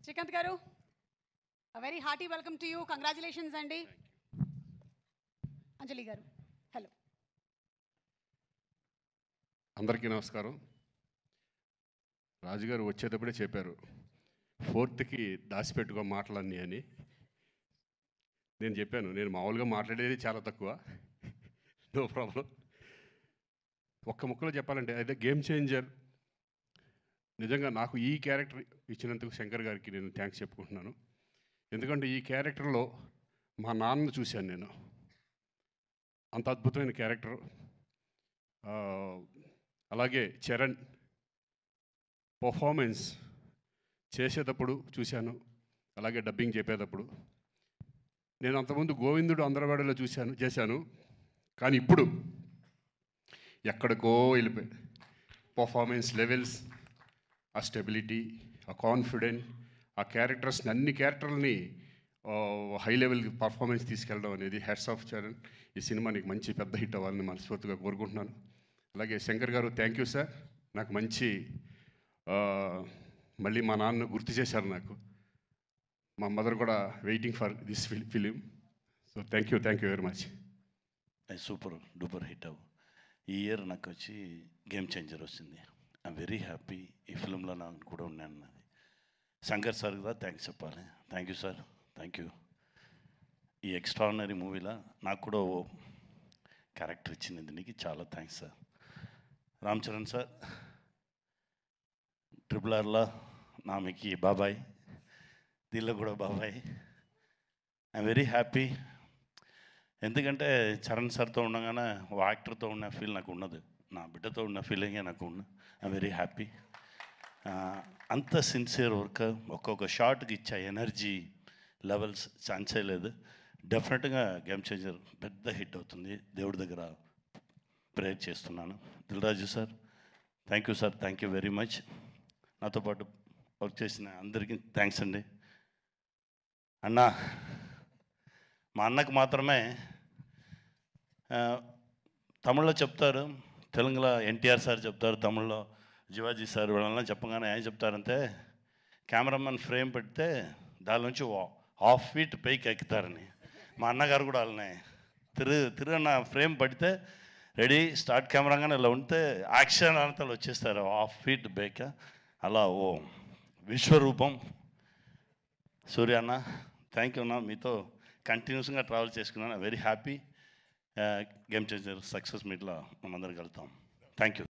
శ్రీకాంత్ గారు, very hearty welcome to you. Congratulations అండి. అంజలి గారు, హలో. అందరికీ నమస్కారం. రాజుగారు వచ్చేటప్పుడే చెప్పారు 4th దాచిపెట్టుకో మాటలన్నీ అని. నేను చెప్పాను, నేను మామూలుగా మాట్లాడేది చాలా తక్కువ, నో ప్రాబ్లం. ఒక్క ముక్కలో చెప్పాలంటే అదే గేమ్ చేంజర్. నిజంగా నాకు ఈ క్యారెక్టర్ ఇచ్చినందుకు శంకర్ గారికి నేను థ్యాంక్స్ చెప్పుకుంటున్నాను. ఎందుకంటే ఈ క్యారెక్టర్లో మా నాన్నను చూశాను నేను. అంత అద్భుతమైన క్యారెక్టర్. అలాగే చరణ్ పర్ఫార్మెన్స్ చేసేటప్పుడు చూశాను, అలాగే డబ్బింగ్ చెప్పేటప్పుడు. నేను అంతకుముందు గోవిందుడు అందరవాడలో చేశాను, కానీ ఇప్పుడు ఎక్కడికో వెళ్ళిపోయాడు. పర్ఫార్మెన్స్ లెవెల్స్, ఆ స్టెబిలిటీ, ఆ కాన్ఫిడెంట్, ఆ క్యారెక్టర్స్ని అన్ని క్యారెక్టర్లని హై లెవెల్ పర్ఫార్మెన్స్ తీసుకెళ్ళడం అనేది హ్యాట్స్ ఆఫ్ చరణ్. ఈ సినిమా నీకు మంచి పెద్ద హిట్ అవ్వాలని మనస్ఫూర్తిగా కోరుకుంటున్నాను. అలాగే శంకర్ గారు, థ్యాంక్ యూ సార్. నాకు మంచి మళ్ళీ మా నాన్న గుర్తు చేశారు నాకు. మా మదర్ కూడా waiting for this film. So thank you very much. Super duper hit అవ్వు. ఈ ఇయర్ నాకు వచ్చి గేమ్ చేంజర్ వచ్చింది. I'm very happy. ఈ ఫిలింలో నాకు కూడా ఉన్నాను. నాది శంకర్ సార్ కూడా థ్యాంక్స్ చెప్పాలి. Thank you sir, thank you. ఈ ఎక్స్ట్రాడినరీ మూవీలో నాకు కూడా ఓ క్యారెక్టర్ ఇచ్చింది, దీనికి చాలా thanks sir. Ram Charan sir, RRRలో నామికి బాబాయ్, దీనిలో కూడా బాబాయ్. I'm very happy. ఎందుకంటే చరణ్ సార్తో ఉండగానే ఓ యాక్టర్తో ఉన్న ఫీల్ నాకు ఉన్నది, నా బిడ్డతో ఉన్న ఫీలింగే నాకు ఉన్న. I'm very happy. అంత సిన్సియర్ వర్క్, ఒక్కొక్క షాట్కి ఇచ్చే ఎనర్జీ లెవెల్స్ ఛాన్సే లేదు. డెఫినెట్గా గేమ్ చేంజర్ పెద్ద హిట్ అవుతుంది. దేవుడి దగ్గర ప్రేయర్ చేస్తున్నాను. Dil Raju sir, thank you sir, thank you very much. నాతో పాటు వర్క్ చేసిన అందరికీ థ్యాంక్స్ అండి. అన్నా, మా అన్నకు మాత్రమే తమిళ్లో చెప్తారు, తెలుగులో ఎన్టీఆర్ సార్ చెప్తారు, తమిళ్లో శివాజీ సార్ వాళ్ళ చెప్పగానే ఏం చెప్తారంటే, కెమెరామెన్ ఫ్రేమ్ పెడితే దాని నుంచి 1/2 ఫీట్ పైకి ఎక్కుతారని. మా అన్నగారు కూడా వాళ్ళనే తిరుగన్న ఫ్రేమ్ పడితే రెడీ స్టార్ట్ కెమెరాగానే ఇలా ఉంటే యాక్షన్ అంతా వచ్చేస్తారు 1/2 ఫీట్ పైక. అలా ఓ విశ్వరూపం సూర్య అన్న. థ్యాంక్ యూ అన్న, మీతో కంటిన్యూస్గా ట్రావెల్ చేసుకున్నాను. Very happy. Game changer success మీట్లో మనందరం కలుద్దాం. Thank you.